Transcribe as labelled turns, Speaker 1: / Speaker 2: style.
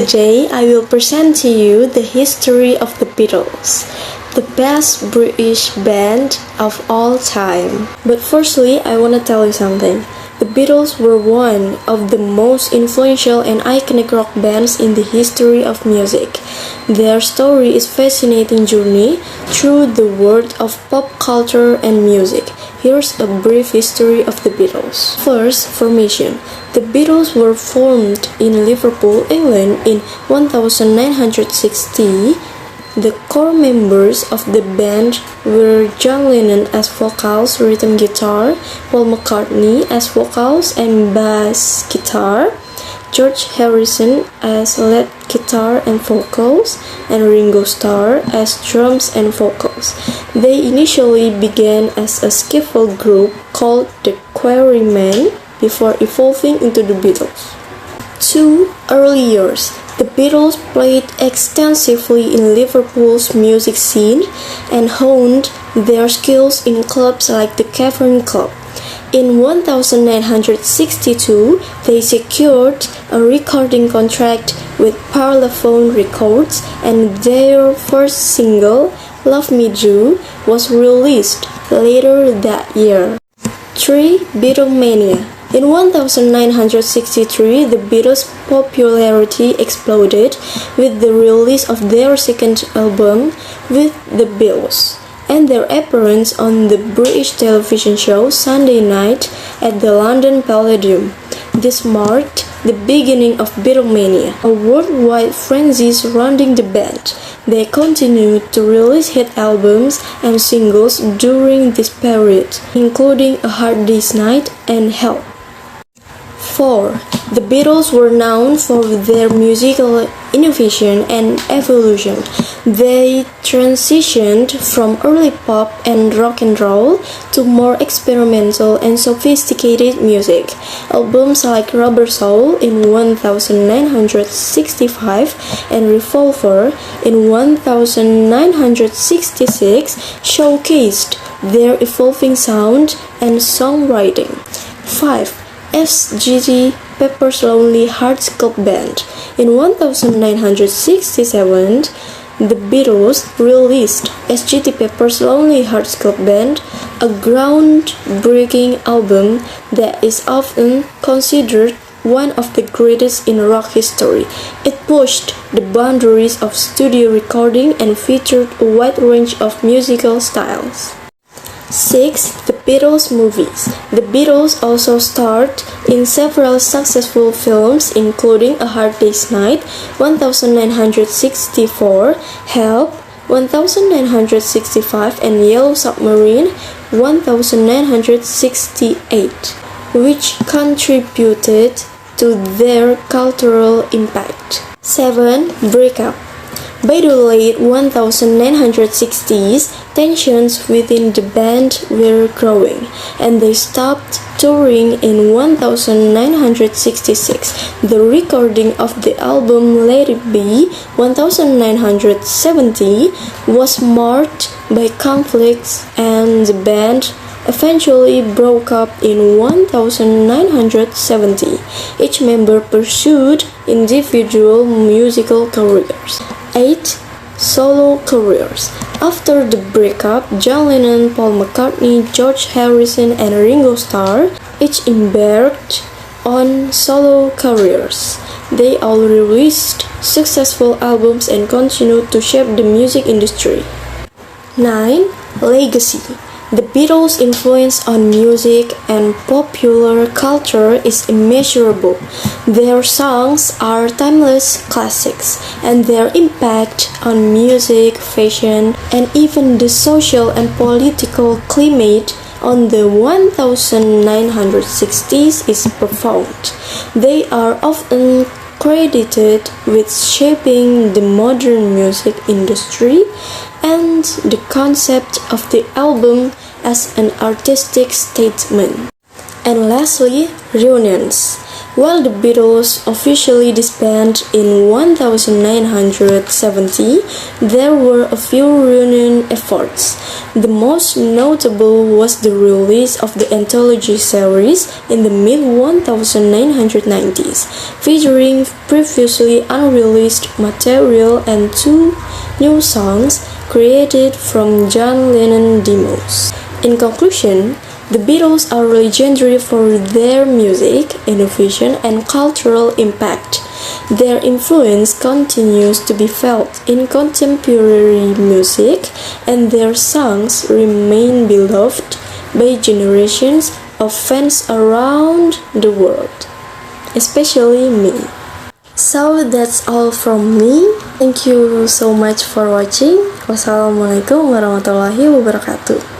Speaker 1: Today I will present to you the history of the Beatles, the best British band of all time. But firstly, I want to tell you something. The Beatles were one of the most influential and iconic rock bands in the history of music. Their story is a fascinating journey through the world of pop culture and music. Here's a brief history of the Beatles. First, formation. The Beatles were formed in Liverpool, England in 1960. The core members of the band were John Lennon as vocals, rhythm guitar, Paul McCartney as vocals and bass guitar, George Harrison as lead guitar and vocals, and Ringo Starr as drums and vocals. They initially began as a skiffle group called the Quarrymen before evolving into the Beatles. 2 early years. The Beatles played extensively in Liverpool's music scene and honed their skills in clubs like the Cavern Club. In 1962, they secured a recording contract with Parlophone Records, and their first single, Love Me Do, was released later that year. 3. Beatlemania. In 1963, the Beatles' popularity exploded with the release of their second album, With the Beatles, and their appearance on the British television show Sunday Night at the London Palladium. This marked the beginning of Beatlemania, a worldwide frenzy surrounding the band. They continued to release hit albums and singles during this period, including A Hard Day's Night and Help. 4. The Beatles were known for their musical innovation and evolution. They transitioned from early pop and rock and roll to more experimental and sophisticated music. Albums like Rubber Soul in 1965 and Revolver in 1966 showcased their evolving sound and songwriting. 5. Sgt. Pepper's Lonely Hearts Club Band. In 1967, the Beatles released Sgt. Pepper's Lonely Hearts Club Band, a groundbreaking album that is often considered one of the greatest in rock history. It pushed the boundaries of studio recording and featured a wide range of musical styles. 6. The Beatles movies. The Beatles also starred in several successful films, including A Hard Day's Night, 1964, Help, 1965, and Yellow Submarine, 1968, which contributed to their cultural impact. 7. Breakup. By the late 1960s, tensions within the band were growing, and they stopped touring in 1966. The recording of the album Let It Be, 1970, was marked by conflicts, and the band eventually broke up in 1970. Each member pursued individual musical careers. 8. Solo careers. After the breakup, John Lennon, Paul McCartney, George Harrison, and Ringo Starr each embarked on solo careers. They all released successful albums and continued to shape the music industry. 9. Legacy. The Beatles' influence on music and popular culture is immeasurable. Their songs are timeless classics, and their impact on music, fashion, and even the social and political climate on the 1960s is profound. They are often credited with shaping the modern music industry and the concept of the album as an artistic statement. And lastly, reunions. While the Beatles officially disbanded in 1970, there were a few reunion efforts. The most notable was the release of the anthology series in the mid-1990s, featuring previously unreleased material and 2 new songs created from John Lennon demos. In conclusion, the Beatles are legendary for their music, innovation, and cultural impact. Their influence continues to be felt in contemporary music, and their songs remain beloved by generations of fans around the world, especially me. So that's all from me. Thank you so much for watching. Wassalamualaikum warahmatullahi wabarakatuh.